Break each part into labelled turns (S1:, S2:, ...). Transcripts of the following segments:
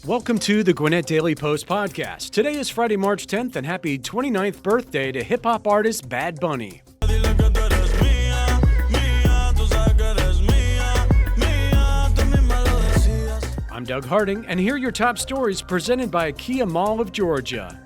S1: Welcome to the Gwinnett Daily Post Podcast. Today is Friday, March 10th, and happy 29th birthday to hip-hop artist Bad Bunny. I'm Doug Harding, and here are your top stories presented by Kia Mall of Georgia.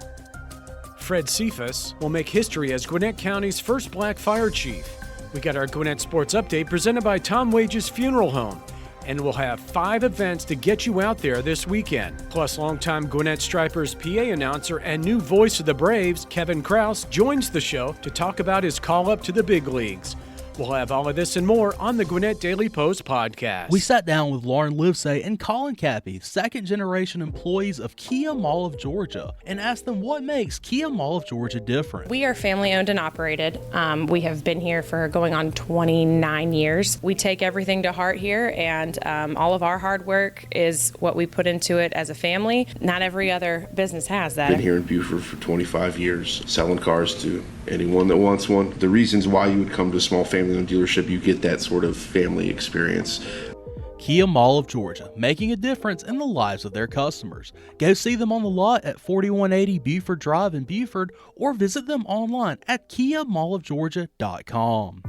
S1: Fred Cephas will make history as Gwinnett County's first black fire chief. We got our Gwinnett Sports Update presented by Tom Wage's Funeral Home. And we'll have 5 events to get you out there this weekend. Plus, longtime Gwinnett Stripers PA announcer and new voice of the Braves, Kevin Kraus, joins the show to talk about his call-up to the big leagues. We'll have all of this and more on the Gwinnett Daily Post Podcast.
S2: We sat down with Lauren Livesay and Colin Cappy, second-generation employees of Kia Mall of Georgia, and asked them what makes Kia Mall of Georgia different.
S3: We are family-owned and operated. We have been here for going on 29 years. We take everything to heart here, and all of our hard work is what we put into it as a family. Not every other business has that.
S4: Been here in Buford for 25 years, selling cars to anyone that wants one. The reasons why you would come to a small family-owned dealership, you get that sort of family experience.
S2: Kia Mall of Georgia, making a difference in the lives of their customers. Go see them on the lot at 4180 Buford Drive in Buford, or visit them online at kiamallofgeorgia.com.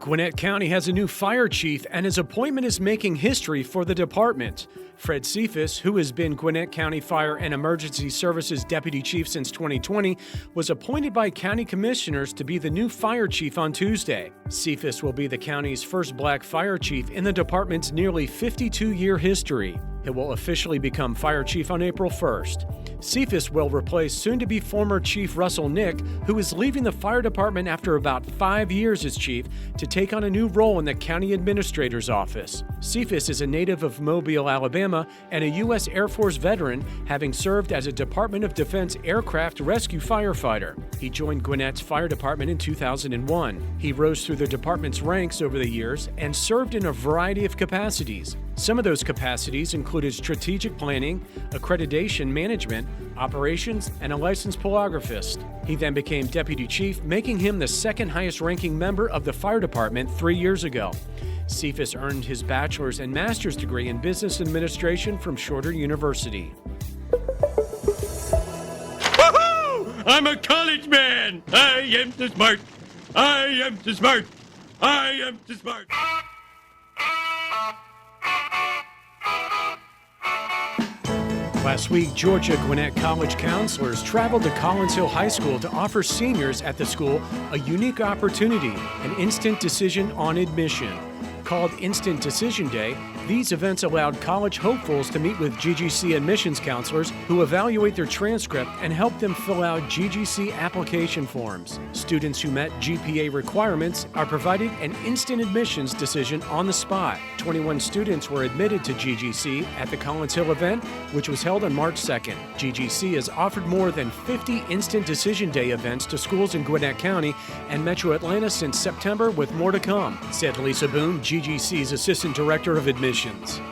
S1: Gwinnett County has a new fire chief, and his appointment is making history for the department. Fred Cephas, who has been Gwinnett County Fire and Emergency Services Deputy Chief since 2020, was appointed by county commissioners to be the new fire chief on Tuesday. Cephas will be the county's first black fire chief in the department's nearly 52-year history. It will officially become fire chief on April 1st. Cephas will replace soon-to-be former Chief Russell Knick, who is leaving the fire department after about 5 years as chief to take on a new role in the county administrator's office. Cephas is a native of Mobile, Alabama, and a U.S. Air Force veteran, having served as a Department of Defense aircraft rescue firefighter. He joined Gwinnett's fire department in 2001. He rose through the department's ranks over the years and served in a variety of capacities. Some of those capacities included strategic planning, accreditation management, operations, and a licensed polygraphist. He then became deputy chief, making him the second highest ranking member of the fire department 3 years ago. Cephas earned his bachelor's and master's degree in business administration from Shorter University.
S5: Woohoo! I'm a college man! I am too smart! I am too smart! I am too smart!
S1: Last week, Georgia Gwinnett College counselors traveled to Collins Hill High School to offer seniors at the school a unique opportunity, an instant decision on admission. Called Instant Decision Day, these events allowed college hopefuls to meet with GGC admissions counselors who evaluate their transcript and help them fill out GGC application forms. Students who met GPA requirements are provided an instant admissions decision on the spot. 21 students were admitted to GGC at the Collins Hill event, which was held on March 2nd. GGC has offered more than 50 Instant Decision Day events to schools in Gwinnett County and Metro Atlanta since September, with more to come, said Lisa Boone, GGC's Assistant Director of Admissions.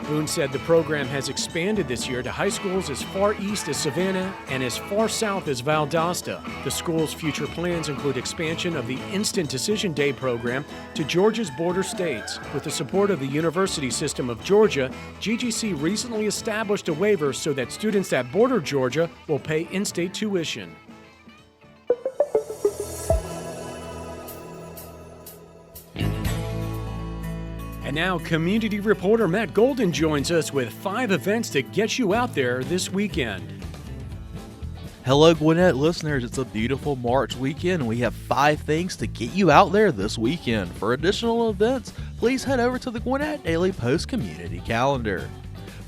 S1: Boone said the program has expanded this year to high schools as far east as Savannah and as far south as Valdosta. The school's future plans include expansion of the Instant Decision Day program to Georgia's border states. With the support of the University System of Georgia, GGC recently established a waiver so that students that border Georgia will pay in-state tuition. And now, community reporter Matt Golden joins us with 5 events to get you out there this weekend.
S2: Hello, Gwinnett listeners. It's a beautiful March weekend, and we have 5 things to get you out there this weekend. For additional events, please head over to the Gwinnett Daily Post community calendar.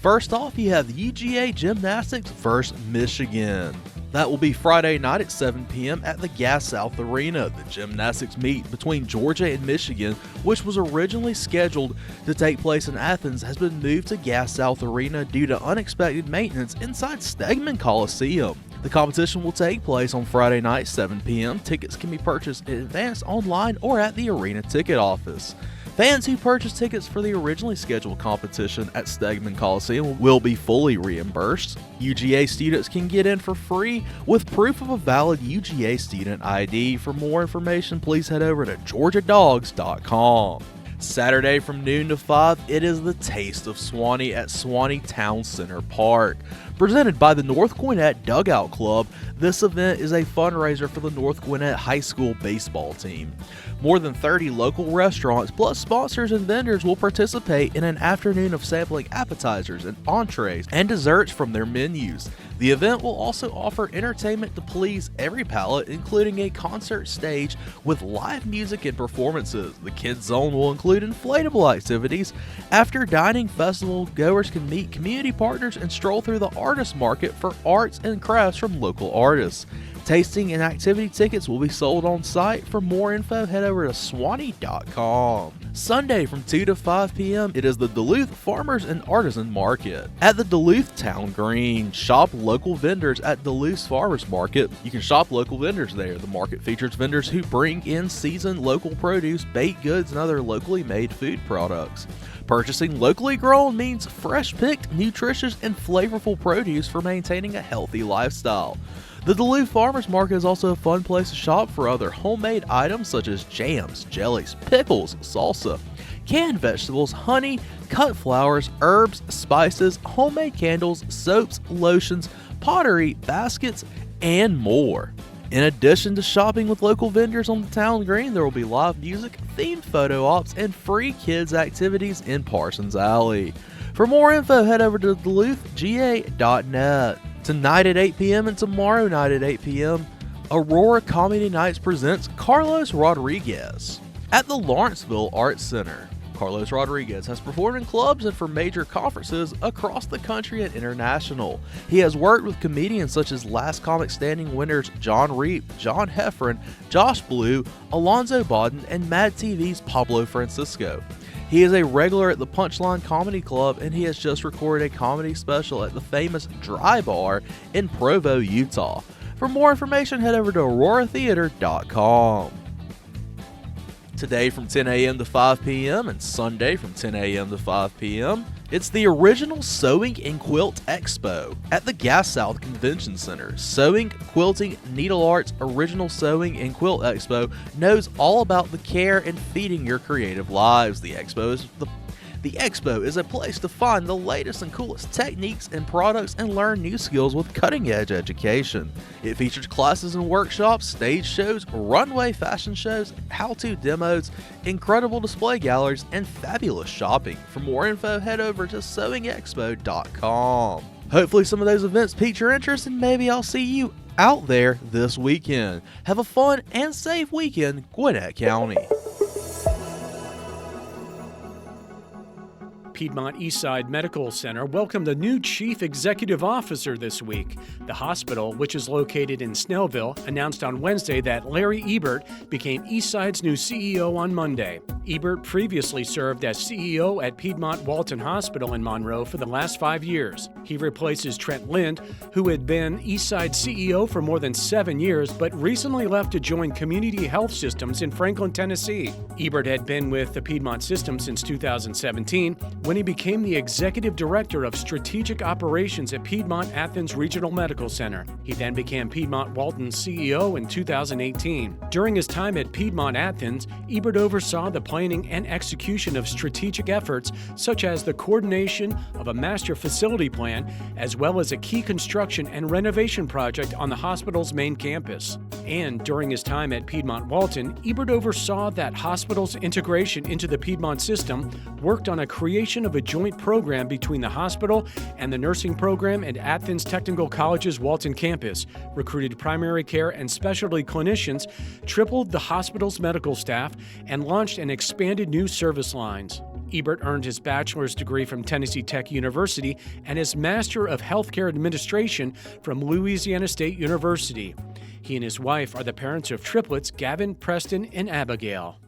S2: First off, you have the UGA Gymnastics vs. Michigan. That will be Friday night at 7 p.m. at the Gas South Arena. The gymnastics meet between Georgia and Michigan, which was originally scheduled to take place in Athens, has been moved to Gas South Arena due to unexpected maintenance inside Stegman Coliseum. The competition will take place on Friday night, 7 p.m. Tickets can be purchased in advance online or at the arena ticket office. Fans who purchased tickets for the originally scheduled competition at Stegman Coliseum will be fully reimbursed. UGA students can get in for free with proof of a valid UGA student ID. For more information, please head over to georgiadogs.com. Saturday from noon to 5, it is the Taste of Swanee at Swanee Town Center Park. Presented by the North Gwinnett Dugout Club, this event is a fundraiser for the North Gwinnett High School baseball team. More than 30 local restaurants plus sponsors and vendors will participate in an afternoon of sampling appetizers and entrees and desserts from their menus. The event will also offer entertainment to please every palate, including a concert stage with live music and performances. The Kids Zone will include inflatable activities. After dining festival, goers can meet community partners and stroll through the artist market for arts and crafts from local artists. Tasting and activity tickets will be sold on site. For more info, head over to swanee.com. Sunday from 2 to 5 p.m., it is the Duluth Farmers and Artisan Market. At the Duluth Town Green, shop local vendors at Duluth's Farmers Market. You can shop local vendors there. The market features vendors who bring in seasoned local produce, baked goods, and other locally made food products. Purchasing locally grown means fresh-picked, nutritious, and flavorful produce for maintaining a healthy lifestyle. The Duluth Farmers Market is also a fun place to shop for other homemade items such as jams, jellies, pickles, salsa, canned vegetables, honey, cut flowers, herbs, spices, homemade candles, soaps, lotions, pottery, baskets, and more. In addition to shopping with local vendors on the town green, there will be live music, themed photo ops, and free kids activities in Parsons Alley. For more info, head over to duluthga.net. Tonight at 8 p.m. and tomorrow night at 8 p.m., Aurora Comedy Nights presents Carlos Rodriguez at the Lawrenceville Arts Center. Carlos Rodriguez has performed in clubs and for major conferences across the country and international. He has worked with comedians such as Last Comic Standing winners John Reap, John Heffron, Josh Blue, Alonzo Bodden, and Mad TV's Pablo Francisco. He is a regular at the Punchline Comedy Club, and he has just recorded a comedy special at the famous Dry Bar in Provo, Utah. For more information, head over to auroratheater.com. Today from 10 a.m. to 5 p.m. and Sunday from 10 a.m. to 5 p.m., it's the Original Sewing and Quilt Expo at the Gas South Convention Center. Sewing, quilting, needle arts, Original Sewing and Quilt Expo knows all about the care and feeding your creative lives. The Expo is a place to find the latest and coolest techniques and products and learn new skills with cutting-edge education. It features classes and workshops, stage shows, runway fashion shows, how-to demos, incredible display galleries, and fabulous shopping. For more info, head over to sewingexpo.com. Hopefully some of those events pique your interest, and maybe I'll see you out there this weekend. Have a fun and safe weekend, Gwinnett County.
S1: Piedmont Eastside Medical Center welcomed a new chief executive officer this week. The hospital, which is located in Snellville, announced on Wednesday that Larry Ebert became Eastside's new CEO on Monday. Ebert previously served as CEO at Piedmont Walton Hospital in Monroe for the last 5 years. He replaces Trent Lind, who had been Eastside CEO for more than 7 years, but recently left to join Community Health Systems in Franklin, Tennessee. Ebert had been with the Piedmont system since 2017, when he became the Executive Director of Strategic Operations at Piedmont Athens Regional Medical Center. He then became Piedmont Walton's CEO in 2018. During his time at Piedmont Athens, Ebert oversaw the planning and execution of strategic efforts such as the coordination of a master facility plan, as well as a key construction and renovation project on the hospital's main campus. And during his time at Piedmont Walton, Ebert oversaw that hospital's integration into the Piedmont system, worked on a creation of a joint program between the hospital and the nursing program at Athens Technical College's Walton campus, recruited primary care and specialty clinicians, tripled the hospital's medical staff, and launched and expanded new service lines. Ebert earned his bachelor's degree from Tennessee Tech University and his Master of Healthcare Administration from Louisiana State University. He and his wife are the parents of triplets Gavin, Preston, and Abigail.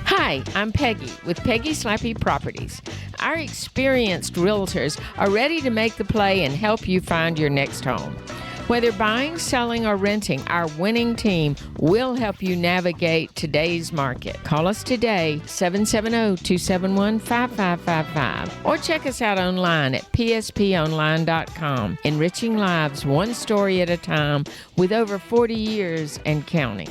S6: Hi, I'm Peggy with Peggy Slappy Properties. Our experienced realtors are ready to make the play and help you find your next home. Whether buying, selling, or renting, our winning team will help you navigate today's market. Call us today, 770-271-5555, or check us out online at psponline.com. Enriching lives one story at a time with over 40 years and counting.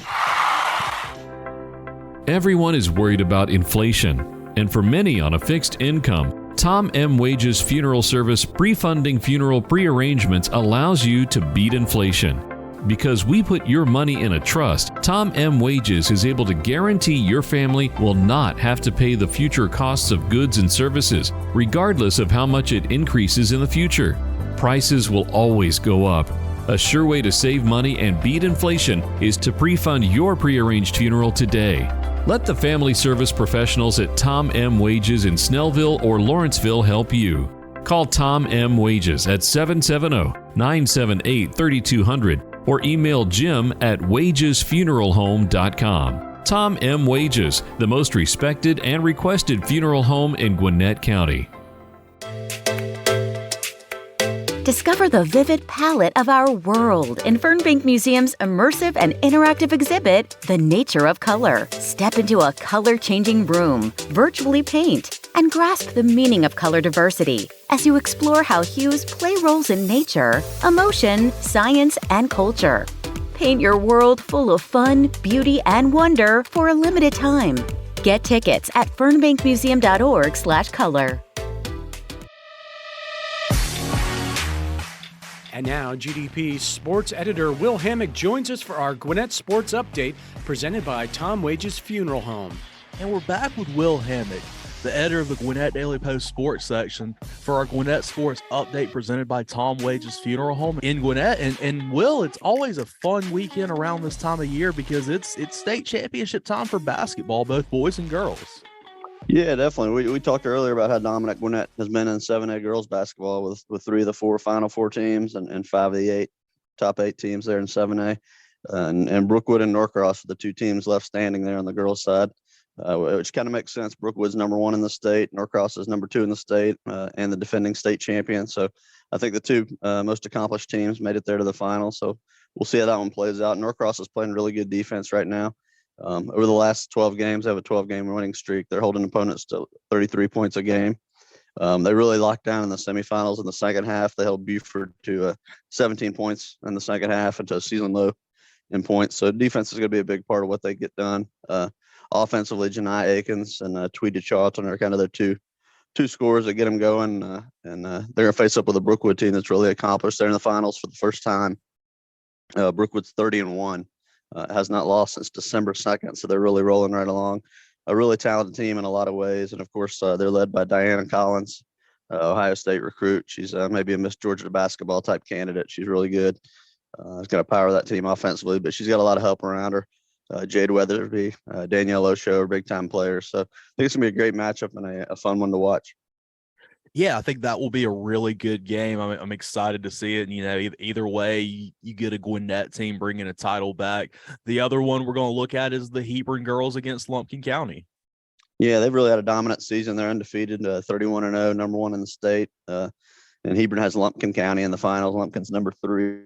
S7: Everyone is worried about inflation, and for many on a fixed income, Tom M. Wages Funeral Service pre-funding funeral prearrangements allows you to beat inflation. Because we put your money in a trust, Tom M. Wages is able to guarantee your family will not have to pay the future costs of goods and services, regardless of how much it increases in the future. Prices will always go up. A sure way to save money and beat inflation is to pre-fund your prearranged funeral today. Let the family service professionals at Tom M. Wages in Snellville or Lawrenceville help you. Call Tom M. Wages at 770-978-3200 or email Jim at wagesfuneralhome.com. Tom M. Wages, the most respected and requested funeral home in Gwinnett County.
S8: Discover the vivid palette of our world in Fernbank Museum's immersive and interactive exhibit, The Nature of Color. Step into a color-changing room, virtually paint, and grasp the meaning of color diversity as you explore how hues play roles in nature, emotion, science, and culture. Paint your world full of fun, beauty, and wonder for a limited time. Get tickets at fernbankmuseum.org/color.
S1: And now, GDP sports editor Will Hammock joins us for our Gwinnett Sports Update, presented by Tom Wages Funeral Home.
S2: And we're back with Will Hammock, the editor of the Gwinnett Daily Post Sports section, for our Gwinnett Sports Update presented by Tom Wages Funeral Home in Gwinnett. And Will, it's always a fun weekend around this time of year because it's state championship time for basketball, both boys and girls.
S9: Yeah, definitely. We talked earlier about how dominant Gwinnett has been in 7A girls basketball with 3 of the 4 Final Four teams and 5 of the top 8 teams there in 7A. And Brookwood and Norcross are the 2 teams left standing there on the girls' side, which kind of makes sense. Brookwood's number 1 in the state, Norcross is number 2 in the state, and the defending state champion. So I think the 2 most accomplished teams made it there to the final. So we'll see how that one plays out. Norcross is playing really good defense right now. Over the last 12 games, they have a 12-game winning streak. They're holding opponents to 33 points a game. They really locked down in the semifinals in the second half. They held Buford to 17 points in the second half and to a season low in points. So defense is going to be a big part of what they get done. Offensively, Janai Akins and Tweedy Charlton are kind of their two scorers that get them going. And they're going to face up with a Brookwood team that's really accomplished. They're in the finals for the first time. Brookwood's 30-1. Has not lost since December 2nd, so they're really rolling right along. A really talented team in a lot of ways, and of course, they're led by Diana Collins, Ohio State recruit. She's maybe a Miss Georgia basketball type candidate. She's really good. She's going to power that team offensively, but she's got a lot of help around her. Jade Weatherby, Danielle Osho are big-time players. So I think it's going to be a great matchup and a fun one to watch.
S2: Yeah, I think that will be a really good game. I'm excited to see it. And, either way, you get a Gwinnett team bringing a title back. The other one we're going to look at is the Hebron girls against Lumpkin County.
S9: Yeah, they've really had a dominant season. They're undefeated, 31-0, number 1 in the state. And Hebron has Lumpkin County in the finals. Lumpkin's number 3.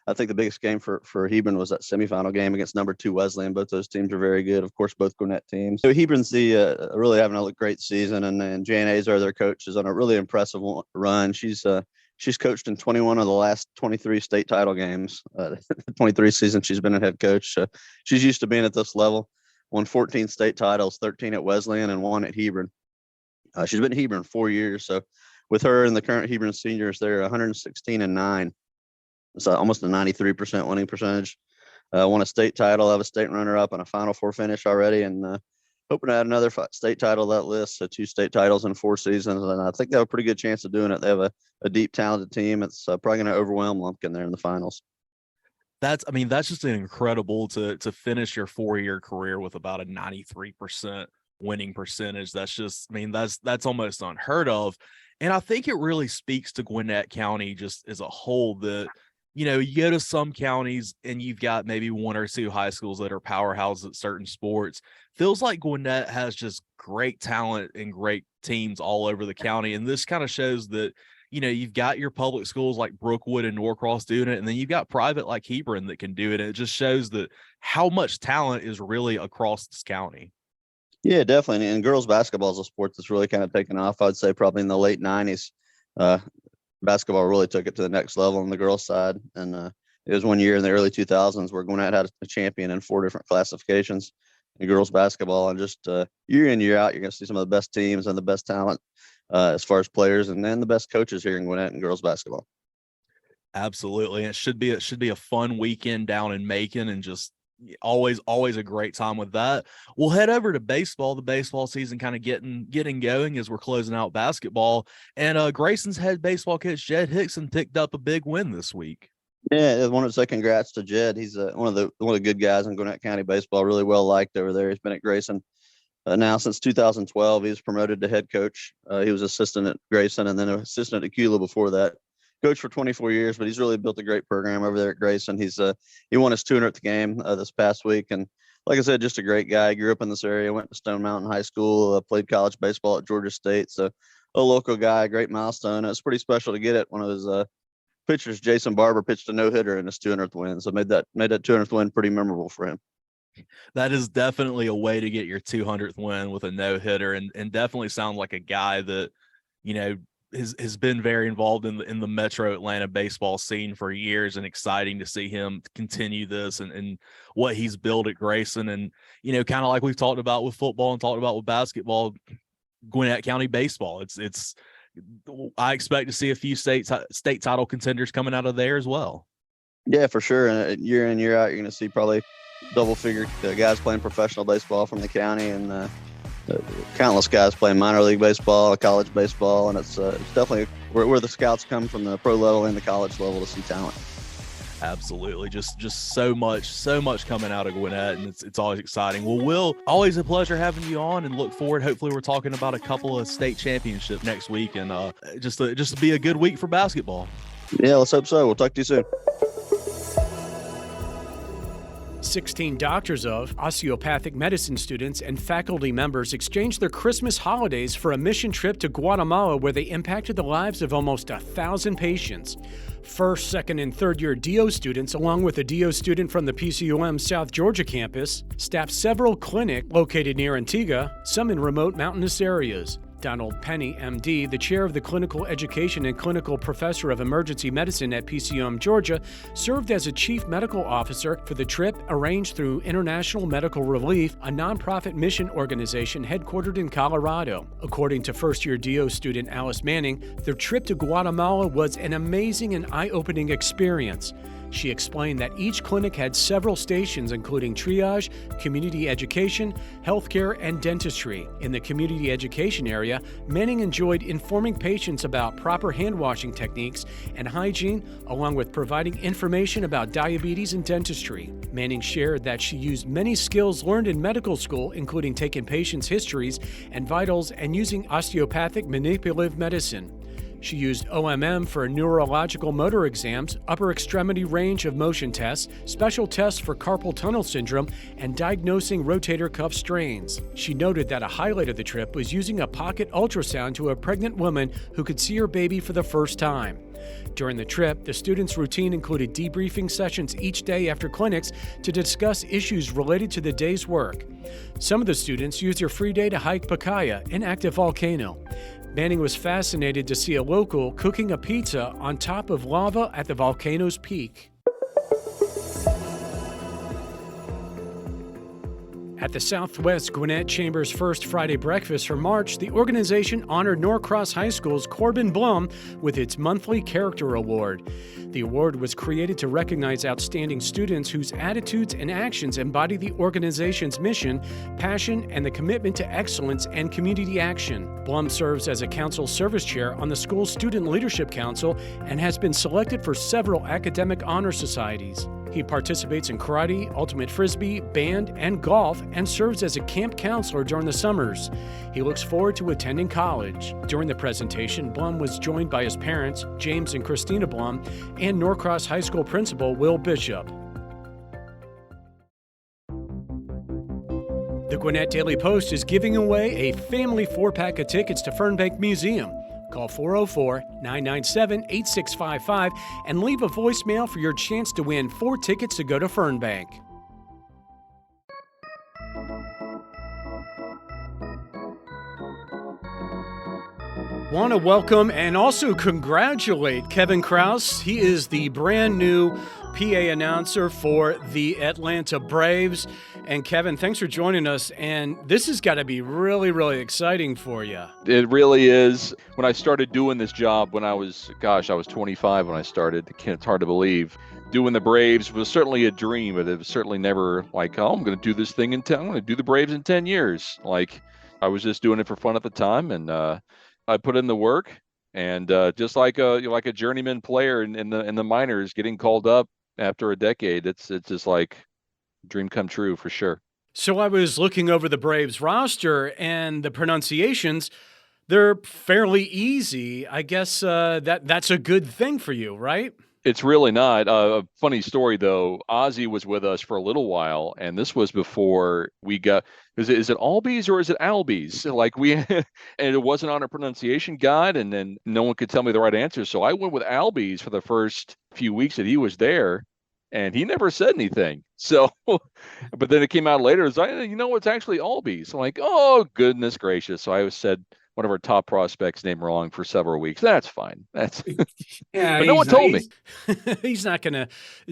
S9: I think the biggest game for Hebron was that semifinal game against number 2 Wesleyan. Both those teams are very good. Of course, both Gwinnett teams. So Hebron's really having a great season, and Jan Azar, their coach, is on a really impressive run. She's coached in 21 of the last 23 state title games. 23 seasons she's been a head coach. She's used to being at this level. Won 14 state titles, 13 at Wesleyan and 1 at Hebron. She's been at Hebron 4 years. So with her and the current Hebron seniors, they're 116-9. It's almost a 93% winning percentage. Won a state title, have a state runner-up, and a Final Four finish already, and hoping to add another state title to that list. So 2 state titles in 4 seasons, and I think they have a pretty good chance of doing it. They have a deep, talented team. It's probably going to overwhelm Lumpkin there in the finals.
S2: That's just incredible to finish your 4-year career with about a 93% winning percentage. That's almost unheard of. And I think it really speaks to Gwinnett County just as a whole that, you go to some counties and you've got maybe 1 or 2 high schools that are powerhouses at certain sports. Feels like Gwinnett has just great talent and great teams all over the county. And this kind of shows that, you've got your public schools like Brookwood and Norcross doing it, and then you've got private like Hebron that can do it. And it just shows that how much talent is really across this county.
S9: Yeah, definitely. And girls basketball is a sport that's really kind of taken off. I'd say probably in the late 90s. Basketball really took it to the next level on the girls' side. And it was one year in the early 2000s where Gwinnett had a champion in 4 different classifications. in girls basketball. And just year in, year out, you're going to see some of the best teams and the best talent as far as players, and then the best coaches here in Gwinnett in girls basketball.
S2: Absolutely. And it should be a fun weekend down in Macon, and just always a great time with that. We'll head over to baseball. The baseball season kind of getting going as we're closing out basketball. And Grayson's head baseball coach Jed Hickson picked up a big win this week.
S9: Yeah, I wanted to say congrats to Jed. He's one of the good guys in Gwinnett County baseball, really well liked over there. He's been at Grayson now since 2012. He was promoted to head coach. He was assistant at Grayson and then an assistant at Kula before that. Coached for 24 years, but he's really built a great program over there at Grayson. He won his 200th game this past week, and like I said, just a great guy. Grew up in this area, went to Stone Mountain High School, played college baseball at Georgia State. So a local guy, great milestone. It's pretty special to get it. One of his pitchers, Jason Barber, pitched a no-hitter in his 200th win, so made that 200th win pretty memorable for him.
S2: That is definitely a way to get your 200th win with a no-hitter, and definitely sounds like a guy that, has been very involved in the Metro Atlanta baseball scene for years, and exciting to see him continue this and what he's built at Grayson. And, kind of like we've talked about with football and talked about with basketball, Gwinnett County baseball, I expect to see a few state title contenders coming out of there as well. Yeah,
S9: for sure. And year in, year out, you're going to see probably double figure guys playing professional baseball from the county, and countless guys playing minor league baseball, college baseball, and it's definitely where the scouts come from, the pro level and the college level, to see talent.
S2: Absolutely. Just so much coming out of Gwinnett, and it's always exciting. Well, Will, always a pleasure having you on, and look forward. Hopefully we're talking about a couple of state championships next week, and just to be a good week for basketball.
S9: Yeah, let's hope so. We'll talk to you soon.
S1: 16 doctors of osteopathic medicine students and faculty members exchanged their Christmas holidays for a mission trip to Guatemala, where they impacted the lives of almost 1,000 patients. First, second, and third year DO students, along with a DO student from the PCUM South Georgia campus, staffed several clinics located near Antigua, some in remote mountainous areas. Donald Penny, MD, the chair of the Clinical Education and Clinical Professor of Emergency Medicine at PCUM Georgia, served as a chief medical officer for the trip arranged through International Medical Relief, a nonprofit mission organization headquartered in Colorado. According to first-year DO student Alice Manning, their trip to Guatemala was an amazing and eye-opening experience. She explained that each clinic had several stations, including triage, community education, healthcare, and dentistry. In the community education area, Manning enjoyed informing patients about proper hand washing techniques and hygiene, along with providing information about diabetes and dentistry. Manning shared that she used many skills learned in medical school, including taking patients' histories and vitals and using osteopathic manipulative medicine. She used OMM for neurological motor exams, upper extremity range of motion tests, special tests for carpal tunnel syndrome, and diagnosing rotator cuff strains. She noted that a highlight of the trip was using a pocket ultrasound to a pregnant woman who could see her baby for the first time. During the trip, the students' routine included debriefing sessions each day after clinics to discuss issues related to the day's work. Some of the students used their free day to hike Pacaya, an active volcano. Manning was fascinated to see a local cooking a pizza on top of lava at the volcano's peak. At the Southwest Gwinnett Chamber's first Friday breakfast for March, the organization honored Norcross High School's Corbin Blum with its monthly Character Award. The award was created to recognize outstanding students whose attitudes and actions embody the organization's mission, passion, and the commitment to excellence and community action. Blum serves as a council service chair on the school's Student Leadership Council and has been selected for several academic honor societies. He participates in karate, ultimate frisbee, band, and golf, and serves as a camp counselor during the summers. He looks forward to attending college. During the presentation, Blum was joined by his parents, James and Christina Blum, and Norcross High School principal, Will Bishop. The Gwinnett Daily Post is giving away a family 4-pack of tickets to Fernbank Museum. Call 404-997-8655 and leave a voicemail for your chance to win 4 tickets to go to Fernbank. Want to welcome and also congratulate Kevin Kraus. He is the brand new PA announcer for the Atlanta Braves. And Kevin, thanks for joining us. And this has got to be really, really exciting for you.
S10: It really is. When I started doing this job when I was 25 when I started. It's hard to believe. Doing the Braves was certainly a dream, but it was certainly never like, oh, I'm going to do this thing I'm going to do the Braves in 10 years. Like, I was just doing it for fun at the time, and I put in the work, and just like a journeyman player in the minors, getting called up after a decade, it's just like a dream come true for sure.
S1: So I was looking over the Braves roster, and the pronunciations, they're fairly easy. I guess that's a good thing for you, right?
S10: It's really not. A funny story, though. Ozzy was with us for a little while, and this was before we got. Is it Albies or is it Albies? Like and it wasn't on a pronunciation guide, and then no one could tell me the right answer. So I went with Albies for the first few weeks that he was there, and he never said anything. So, but then it came out later. It's like, it's actually Albies. I'm like, oh goodness gracious! So I said one of our top prospects name wrong for several weeks. That's fine. That's
S1: yeah.
S10: But no one told me.
S1: He's not going to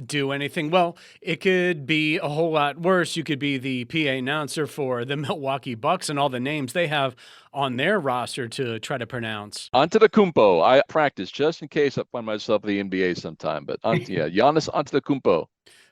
S1: do anything. Well, it could be a whole lot worse. You could be the PA announcer for the Milwaukee Bucks and all the names they have on their roster to try to pronounce.
S10: Antetokounmpo. I practice just in case I find myself in the NBA sometime. But Giannis Antetokounmpo.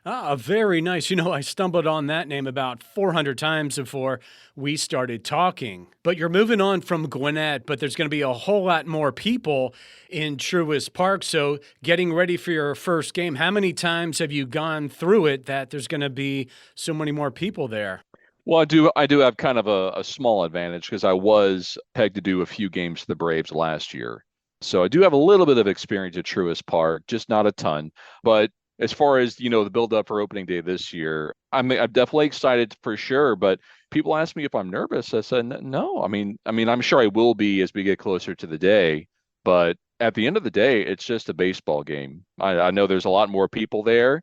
S1: Ah, very nice. I stumbled on that name about 400 times before we started talking. But you're moving on from Gwinnett, but there's going to be a whole lot more people in Truist Park. So getting ready for your first game, how many times have you gone through it that there's going to be so many more people there?
S10: Well, I do have kind of a small advantage because I was pegged to do a few games for the Braves last year. So I do have a little bit of experience at Truist Park, just not a ton. But as far as, the build up for opening day this year, I'm definitely excited for sure. But people ask me if I'm nervous. I said, no. I mean, I'm sure I will be as we get closer to the day. But at the end of the day, it's just a baseball game. I know there's a lot more people there,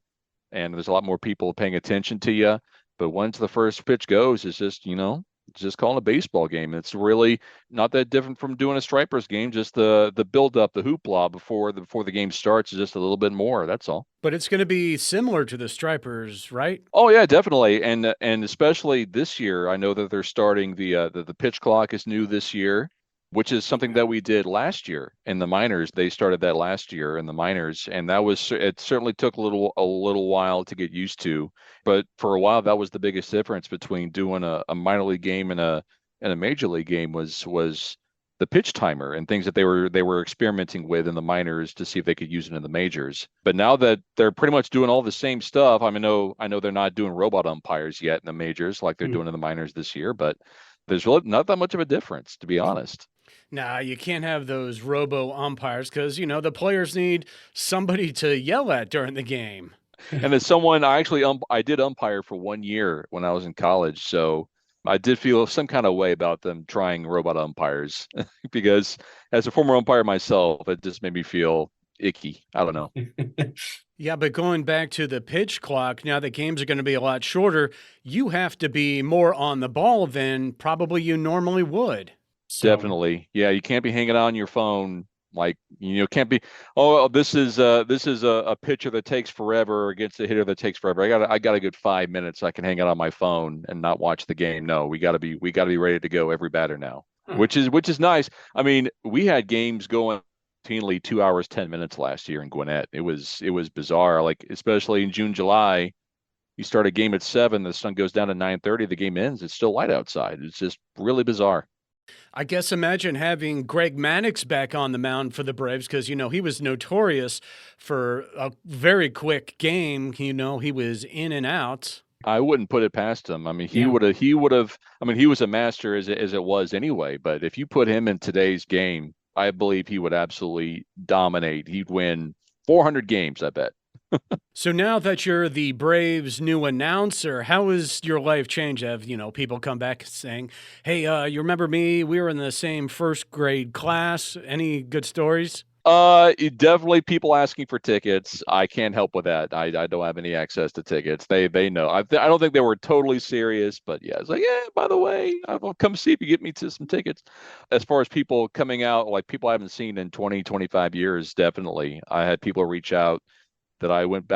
S10: and there's a lot more people paying attention to you. But once the first pitch goes, it's just, it's just calling a baseball game. It's really not that different from doing a Stripers game. Just the build up, the hoopla before the game starts is just a little bit more. That's all.
S1: But it's going to be similar to the Stripers, right?
S10: Oh yeah, definitely. And especially this year, I know that they're starting the pitch clock is new this year, which is something that we did last year in the minors. They started that last year in the minors, and it certainly took a little while to get used to. But for a while, that was the biggest difference between doing a minor league game and a major league game was the pitch timer and things that they were experimenting with in the minors to see if they could use it in the majors. But now that they're pretty much doing all the same stuff, I know they're not doing robot umpires yet in the majors like they're doing in the minors this year, but there's really not that much of a difference, to be honest.
S1: Nah, you can't have those robo umpires because, the players need somebody to yell at during the game.
S10: And as someone, I did umpire for 1 year when I was in college, so I did feel some kind of way about them trying robot umpires because as a former umpire myself, it just made me feel icky. I don't know.
S1: Yeah, but going back to the pitch clock, now that games are going to be a lot shorter, you have to be more on the ball than probably you normally would.
S10: Definitely. Yeah, you can't be hanging on your phone. Like, can't be, this is a pitcher that takes forever against a hitter that takes forever. I got a good 5 minutes. I can hang out on my phone and not watch the game. No, we got to be ready to go every batter now, which is nice. I mean, we had games going routinely 2 hours, 10 minutes last year in Gwinnett. It was bizarre. Like, especially in June, July, you start a game at 7, the sun goes down at 9:30, the game ends. It's still light outside. It's just really bizarre.
S1: I guess imagine having Greg Maddux back on the mound for the Braves because, he was notorious for a very quick game. He was in and out.
S10: I wouldn't put it past him. I mean, he would have, I mean, he was a master as it was anyway. But if you put him in today's game, I believe he would absolutely dominate. He'd win 400 games, I bet.
S1: So now that you're the Braves' new announcer, how has your life changed? Have, people come back saying, hey, you remember me? We were in the same first grade class. Any good stories?
S10: Definitely people asking for tickets. I can't help with that. I don't have any access to tickets. They know. I don't think they were totally serious, but yeah, it's like, yeah, by the way, I'll come see if you get me to some tickets. As far as people coming out, like people I haven't seen in 20, 25 years, definitely. I had people reach out that I went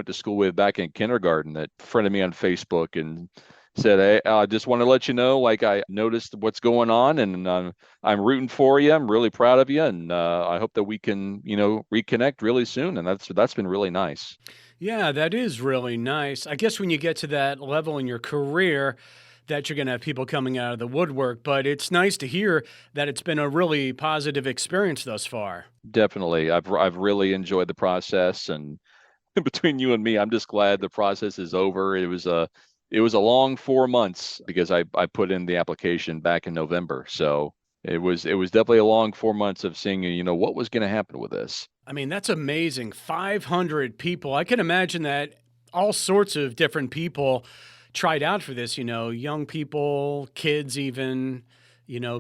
S10: to school with back in kindergarten that friended me on Facebook and said, hey, I just want to let you know, like I noticed what's going on and I'm rooting for you. I'm really proud of you. And I hope that we can, reconnect really soon. And that's been really nice.
S1: Yeah, that is really nice. I guess when you get to that level in your career that you're going to have people coming out of the woodwork, but it's nice to hear that it's been a really positive experience thus far.
S10: Definitely. I've really enjoyed the process, and between you and me, I'm just glad the process is over. It was a long 4 months because I put in the application back in November. So it was definitely a long 4 months of seeing, what was going to happen with this.
S1: I mean, that's amazing. 500 people. I can imagine that all sorts of different people tried out for this, young people, kids even,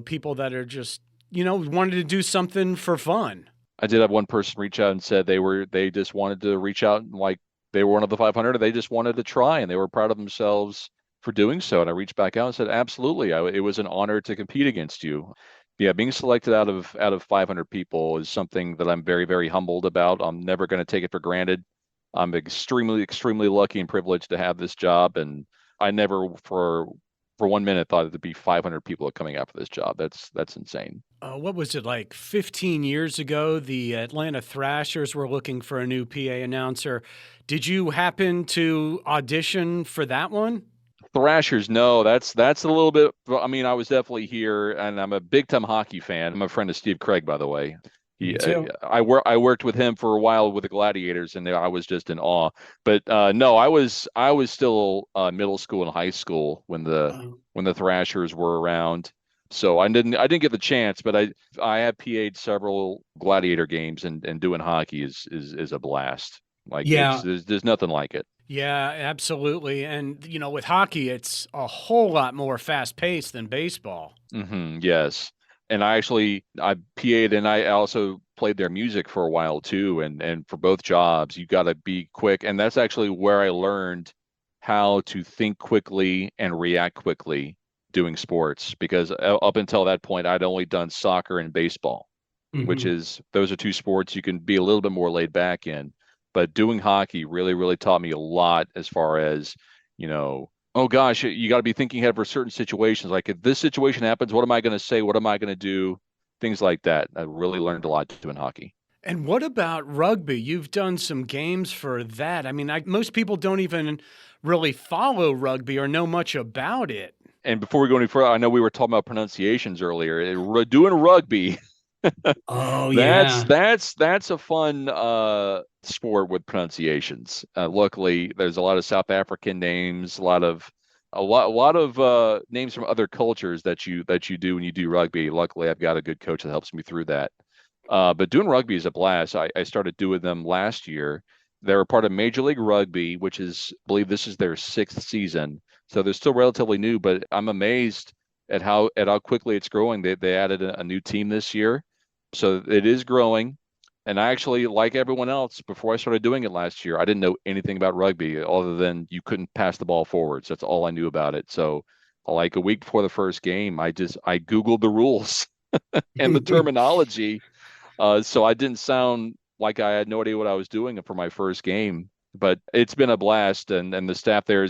S1: people that are just, wanted to do something for fun.
S10: I did have one person reach out and said they just wanted to reach out and like they were one of the 500. They just wanted to try and they were proud of themselves for doing so. And I reached back out and said, absolutely. It was an honor to compete against you. Yeah, being selected out of 500 people is something that I'm very, very humbled about. I'm never going to take it for granted. I'm extremely, extremely lucky and privileged to have this job. And I never for 1 minute thought it'd be 500 people coming out for this job. That's insane.
S1: What was it, like 15 years ago? The Atlanta Thrashers were looking for a new PA announcer. Did you happen to audition for that one?
S10: Thrashers, no, that's a little bit. I mean, I was definitely here, and I'm a big time hockey fan. I'm a friend of Steve Craig, by the way. I worked with him for a while with the Gladiators, and I was just in awe. But no, I was still middle school and high school when the Thrashers were around. So I didn't get the chance, but I have PA'd several Gladiator games, and doing hockey is a blast. Like, yeah, there's nothing like it.
S1: Yeah, absolutely. And with hockey, it's a whole lot more fast paced than baseball.
S10: Mm-hmm, yes. And I PA'd and I also played their music for a while too. And for both jobs, you got to be quick. And that's actually where I learned how to think quickly and react quickly doing sports, because up until that point, I'd only done soccer and baseball, mm-hmm. Those are two sports you can be a little bit more laid back in. But doing hockey really, really taught me a lot as far as, oh gosh, you got to be thinking ahead for certain situations. Like if this situation happens, what am I going to say? What am I going to do? Things like that. I really learned a lot doing hockey.
S1: And what about rugby? You've done some games for that. I mean, most people don't even really follow rugby or know much about it.
S10: And before we go any further, I know we were talking about pronunciations earlier. Doing rugby.
S1: Oh yeah,
S10: that's a fun sport with pronunciations. Luckily, there's a lot of South African names, a lot of names from other cultures that you do when you do rugby. Luckily, I've got a good coach that helps me through that. But doing rugby is a blast. I started doing them last year. They're a part of Major League Rugby, which is, I believe this is their 6th season. So they're still relatively new, but I'm amazed at how quickly it's growing. They added a new team this year. So it is growing. And I actually, like everyone else, before I started doing it last year, I didn't know anything about rugby other than you couldn't pass the ball forwards. That's all I knew about it. So like a week before the first game, I Googled the rules and the terminology. So I didn't sound like I had no idea what I was doing for my first game. But it's been a blast. And the staff there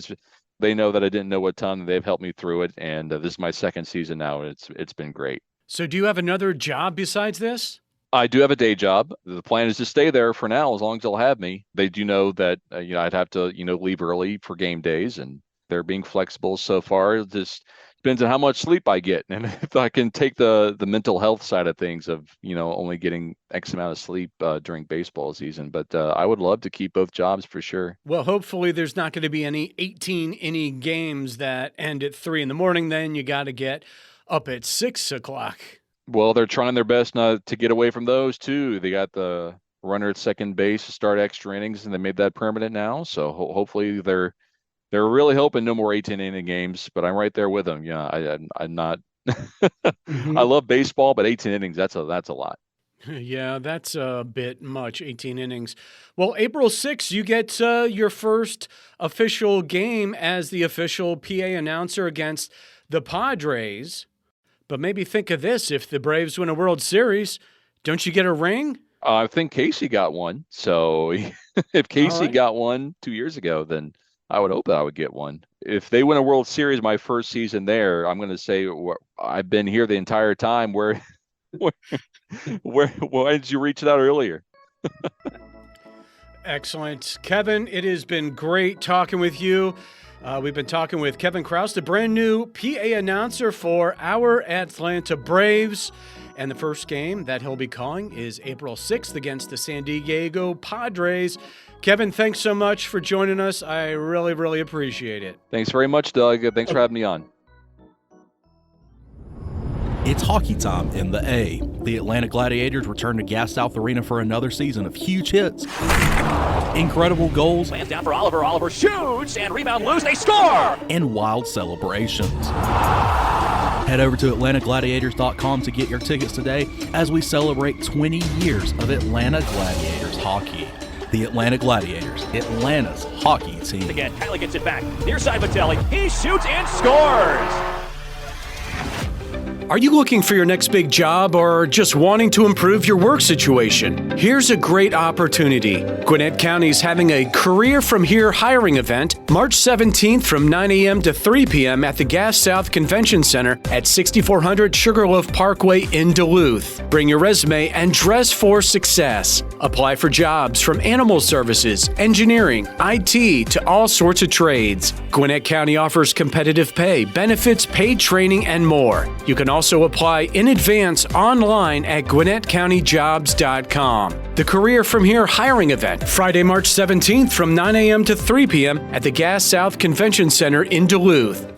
S10: they know that I didn't know a ton. They've helped me through it. And this is my 2nd season now. And it's been great.
S1: So do you have another job besides this?
S10: I do have a day job. The plan is to stay there for now, as long as they'll have me. They do know that, I'd have to, leave early for game days, and they're being flexible so far. It just depends on how much sleep I get. And if I can take the mental health side of things of, only getting X amount of sleep during baseball season. But I would love to keep both jobs for sure.
S1: Well, hopefully there's not going to be any 18-inning games that end at 3 a.m. Then you got to get up at 6 o'clock.
S10: Well, they're trying their best not to get away from those too. They got the runner at second base to start extra innings, and they made that permanent now. So hopefully they're really hoping no more 18-inning games. But I'm right there with them. Yeah, I'm not. Mm-hmm. I love baseball, but 18 innings, that's a lot.
S1: Yeah, that's a bit much, 18 innings. Well, April 6th, you get your first official game as the official PA announcer against the Padres. But maybe think of this, if the Braves win a World Series, don't you get a ring?
S10: I think Casey got one. So if Casey got one 2 years ago, then I would hope that I would get one. If they win a World Series my first season there, I'm going to say I've been here the entire time. Why did you reach out earlier?
S1: Excellent. Kevin, it has been great talking with you. We've been talking with Kevin Kraus, the brand new PA announcer for our Atlanta Braves. And the first game that he'll be calling is April 6th against the San Diego Padres. Kevin, thanks so much for joining us. I really, really appreciate it.
S10: Thanks very much, Doug. Thanks for having me on.
S2: It's hockey time in the A. The Atlanta Gladiators return to Gas South Arena for another season of huge hits, incredible goals,
S11: lands down for Oliver. Oliver shoots and rebound loose. They score!
S2: And wild celebrations. Head over to AtlantaGladiators.com to get your tickets today as we celebrate 20 years of Atlanta Gladiators hockey. The Atlanta Gladiators, Atlanta's hockey team.
S11: Again, Kylie gets it back. Near side Vitelli. He shoots and scores!
S1: Are you looking for your next big job or just wanting to improve your work situation? Here's a great opportunity. Gwinnett County is having a Career From Here hiring event March 17th from 9 a.m. to 3 p.m. at the Gas South Convention Center at 6400 Sugarloaf Parkway in Duluth. Bring your resume and dress for success. Apply for jobs from animal services, engineering, IT, to all sorts of trades. Gwinnett County offers competitive pay, benefits, paid training, and more. You can also apply in advance online at GwinnettCountyJobs.com. The Career From Here hiring event, Friday, March 17th from 9 a.m. to 3 p.m. at the Gas South Convention Center in Duluth.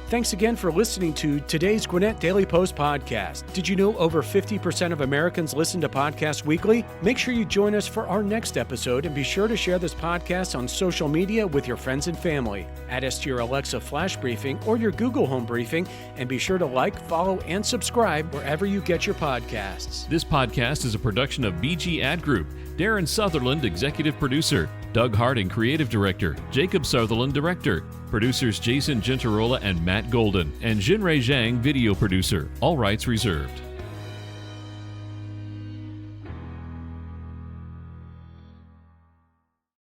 S1: Thanks again for listening to today's Gwinnett Daily Post Podcast. Did you know over 50% of Americans listen to podcasts weekly? Make sure you join us for our next episode and be sure to share this podcast on social media with your friends and family. Add us to your Alexa Flash Briefing or your Google Home Briefing, and be sure to like, follow, and subscribe wherever you get your podcasts.
S7: This podcast is a production of BG Ad Group. Darren Sutherland, Executive Producer. Doug Harding, Creative Director. Jacob Sutherland, Director. Producers Jason Gentarola and Matt Golden. And Jinrei Zhang, Video Producer. All rights reserved.